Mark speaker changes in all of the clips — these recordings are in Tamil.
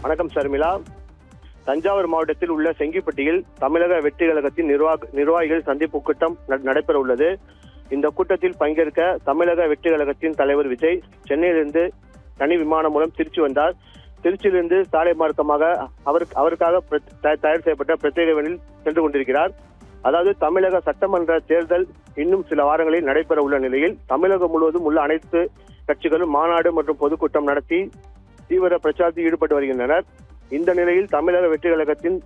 Speaker 1: வணக்கம் சர்மிளா. தஞ்சாவூர் மாவட்டத்தில் உள்ள செங்கிப்பட்டியில் தமிழக வெற்றி கழகத்தின் நிர்வாகிகள் சந்திப்பு கூட்டம் நடைபெற உள்ளது. இந்த கூட்டத்தில் பங்கேற்க தமிழக வெற்றி கழகத்தின் தலைவர் விஜய் சென்னையிலிருந்து தனி விமானம் மூலம் திருச்சி வந்தார். திருச்சியிலிருந்து சாலை மார்க்கமாக அவருக்காக தயார் செய்யப்பட்ட பிரத்யேக வேனில் சென்று கொண்டிருக்கிறார். அதாவது தமிழக சட்டமன்ற தேர்தல் இன்னும் சில வாரங்களில் நடைபெற உள்ள நிலையில் தமிழகம் முழுவதும் உள்ள அனைத்து கட்சிகளும் மாநாடு மற்றும் பொதுக்கூட்டம் நடத்தி தீவிர பிரச்சாரத்தில் ஈடுபட்டு வருகின்றனர். இந்த நிலையில் தமிழக வெற்றி கழகத்தின்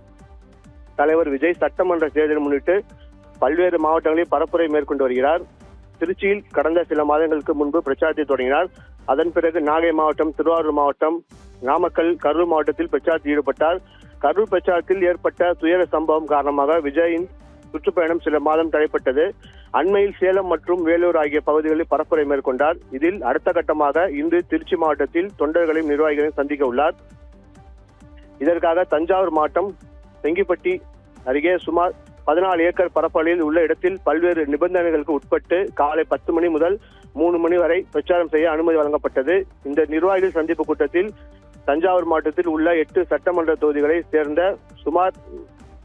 Speaker 1: தலைவர் விஜய் சட்டமன்ற தேர்தலை முன்னிட்டு பல்வேறு மாவட்டங்களில் பரப்புரை மேற்கொண்டு வருகிறார். திருச்சியில் கடந்த சில மாதங்களுக்கு முன்பு பிரச்சாரத்தை தொடங்கினார். அதன் பிறகு நாகை மாவட்டம், திருவாரூர் மாவட்டம், நாமக்கல், கரூர் மாவட்டத்தில் பிரச்சாரத்தில் ஈடுபட்டார். கரூர் பிரச்சாரத்தில் ஏற்பட்ட துயர சம்பவம் காரணமாக விஜயின் சுற்றுப்பயணம் சில மாதம் தடைப்பட்டது. அண்மையில் சேலம் மற்றும் வேலூர் ஆகிய பகுதிகளில் பரப்புரை மேற்கொண்டார். இதில் அடுத்த கட்டமாக இன்று திருச்சி மாவட்டத்தில் தொண்டர்களையும் நிர்வாகிகளையும் சந்திக்க உள்ளார். இதற்காக தஞ்சாவூர் மாவட்டம் செங்கிப்பட்டி அருகே சுமார் 14 ஏக்கர் பரப்பளவில் உள்ள இடத்தில் பல்வேறு நிபந்தனைகளுக்கு உட்பட்டு காலை 10 மணி முதல் 3 மணி வரை பிரச்சாரம் செய்ய அனுமதி வழங்கப்பட்டது. இந்த நிர்வாகிகள் சந்திப்பு கூட்டத்தில் தஞ்சாவூர் மாவட்டத்தில் உள்ள 8 சட்டமன்ற தொகுதிகளை சேர்ந்த சுமார்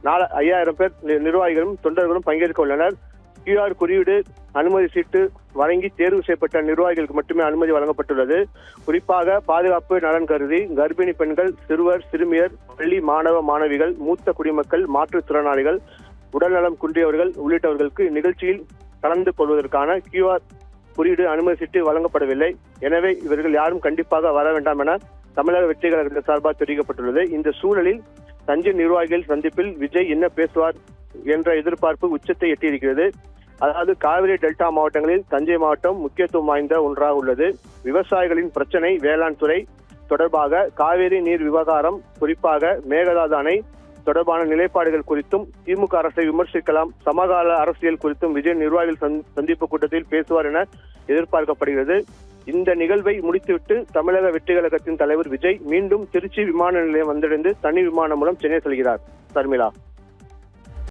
Speaker 1: 5000 பேர் நிர்வாகிகளும் தொண்டர்களும் பங்கேற்க உள்ளனர். QR குறியீடு அனுமதி சீட்டு வழங்கி தேர்வு செய்யப்பட்ட நிர்வாகிகளுக்கு மட்டுமே அனுமதி வழங்கப்பட்டுள்ளது. குறிப்பாக பாதுகாப்பு நலன் கருதி கர்ப்பிணி பெண்கள், சிறுவர், சிறுமியர், பள்ளி மாணவ மாணவிகள், மூத்த குடிமக்கள், மாற்றுத்திறனாளிகள், உடல்நலம் குன்றியவர்கள் உள்ளிட்டவர்களுக்கு நிகழ்ச்சியில் கலந்து கொள்வதற்கான QR குறியீடு அனுமதி சீட்டு வழங்கப்படவில்லை. எனவே இவர்கள் யாரும் கண்டிப்பாக வர வேண்டாம் என தமிழக வெற்றி கழகத்தின் சார்பாக தெரிவிக்கப்பட்டுள்ளது. இந்த சூழலில் தஞ்சை நிர்வாகிகள் சந்திப்பில் விஜய் என்ன பேசுவார் என்ற எதிர்பார்ப்பு உச்சத்தை எட்டியிருக்கிறது. அதாவது காவிரி டெல்டா மாவட்டங்களில் தஞ்சை மாவட்டம் முக்கியத்துவம் வாய்ந்த ஒன்றாக உள்ளது. விவசாயிகளின் பிரச்சனை, வேளாண் துறை தொடர்பாக காவிரி நீர் விவகாரம், குறிப்பாக மேகதாது அணை தொடர்பான நிலைப்பாடுகள் குறித்தும் திமுக அரசை விமர்சிக்கலாம். சமகால அரசியல் குறித்தும் விஜய் நிர்வாகிகள் சந்திப்பு கூட்டத்தில் பேசுவார் என எதிர்பார்க்கப்படுகிறது. இந்த நிகழ்வை முடித்துவிட்டு தமிழக வெற்றி கழகத்தின் தலைவர் விஜய் மீண்டும் திருச்சி விமான நிலையம் வந்தடைந்து தனி விமானம் மூலம் சென்னை செல்கிறார். சர்மிளா.